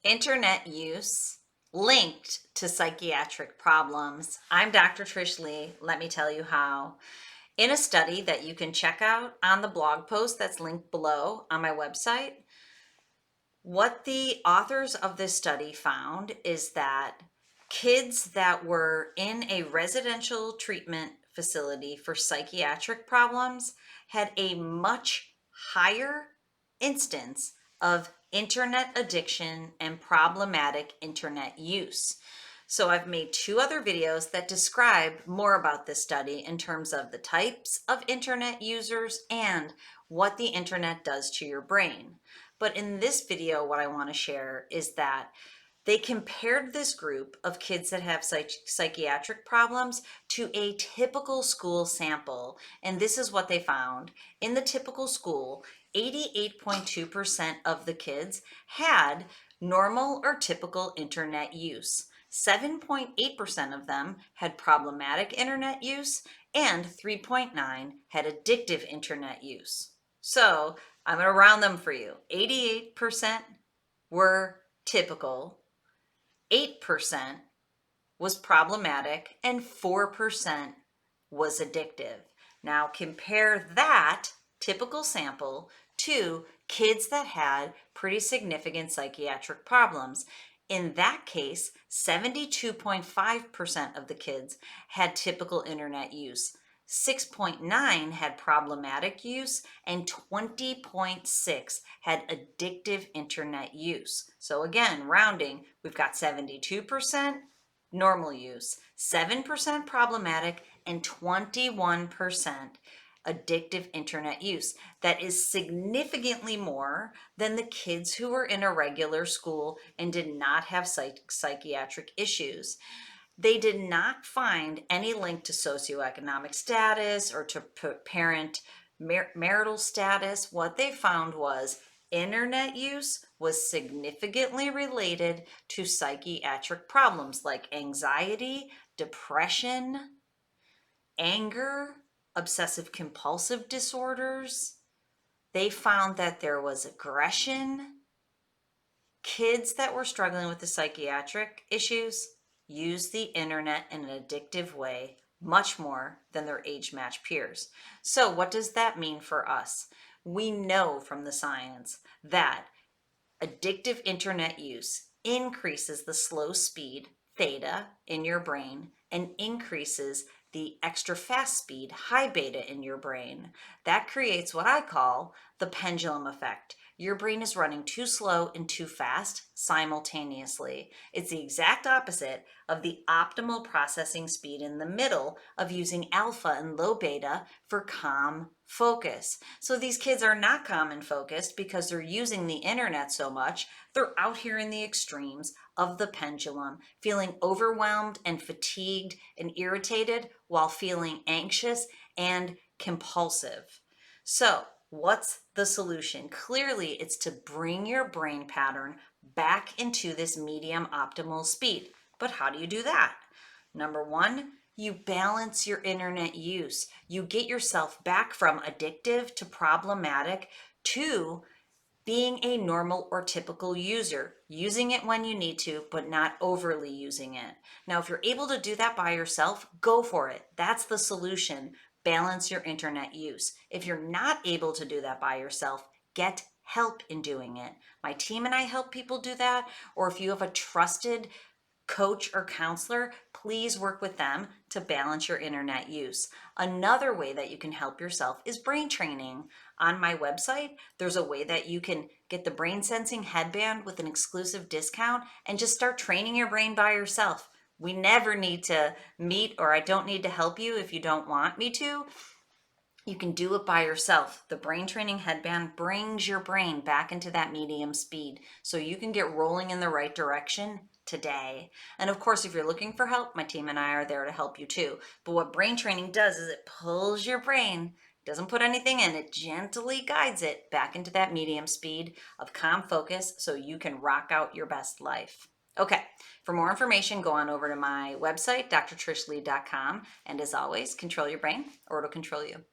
Internet use linked to psychiatric problems. I'm Dr. Trish Leigh. Let me tell you how. In a study that you can check out on the blog post that's linked below on my website, what the authors of this study found is that kids that were in a residential treatment facility for psychiatric problems had a much higher instance of internet addiction and problematic internet use. So I've made 2 other videos that describe more about this study in terms of the types of internet users and what the internet does to your brain. But in this video, what I want to share is that they compared this group of kids that have psychiatric problems to a typical school sample. And this is what they found. In the typical school, 88.2% of the kids had normal or typical internet use. 7.8% of them had problematic internet use, and 3.9% had addictive internet use. So I'm going to round them for you. 88% were typical, 8% was problematic, and 4% was addictive. Now compare that typical sample to kids that had pretty significant psychiatric problems. In that case, 72.5% of the kids had typical internet use. 6.9 had problematic use, and 20.6 had addictive internet use. So again, rounding, we've got 72% normal use, 7% problematic, and 21% addictive internet use. That is significantly more than the kids who were in a regular school and did not have psychiatric issues. They did not find any link to socioeconomic status or to parent marital status. What they found was internet use was significantly related to psychiatric problems like anxiety, depression, anger, obsessive compulsive disorders. They found that there was aggression. Kids that were struggling with the psychiatric issues use the internet in an addictive way much more than their age-matched peers. So what does that mean for us? We know from the science that addictive internet use increases the slow speed, theta, in your brain and increases the extra fast speed, high beta, in your brain. That creates what I call the pendulum effect. Your brain is running too slow and too fast simultaneously. It's the exact opposite of the optimal processing speed in the middle of using alpha and low beta for calm focus. So these kids are not calm and focused because they're using the internet so much. They're out here in the extremes of the pendulum, feeling overwhelmed and fatigued and irritated while feeling anxious and compulsive. So what's the solution? Clearly, it's to bring your brain pattern back into this medium optimal speed. But how do you do that? Number 1, you balance your internet use. You get yourself back from addictive to problematic to being a normal or typical user, using it when you need to, but not overly using it. Now, if you're able to do that by yourself, go for it. That's the solution. Balance your internet use. If you're not able to do that by yourself, get help in doing it. My team and I help people do that, or if you have a trusted coach or counselor, please work with them to balance your internet use. Another way that you can help yourself is brain training. On my website, there's a way that you can get the brain sensing headband with an exclusive discount and just start training your brain by yourself. We never need to meet, or I don't need to help you if you don't want me to. You can do it by yourself. The brain training headband brings your brain back into that medium speed so you can get rolling in the right direction today. And of course, if you're looking for help, my team and I are there to help you too. But what brain training does is it pulls your brain, doesn't put anything in, it gently guides it back into that medium speed of calm focus so you can rock out your best life. Okay, for more information, go on over to my website, drtrishleigh.com. And as always, control your brain or it'll control you.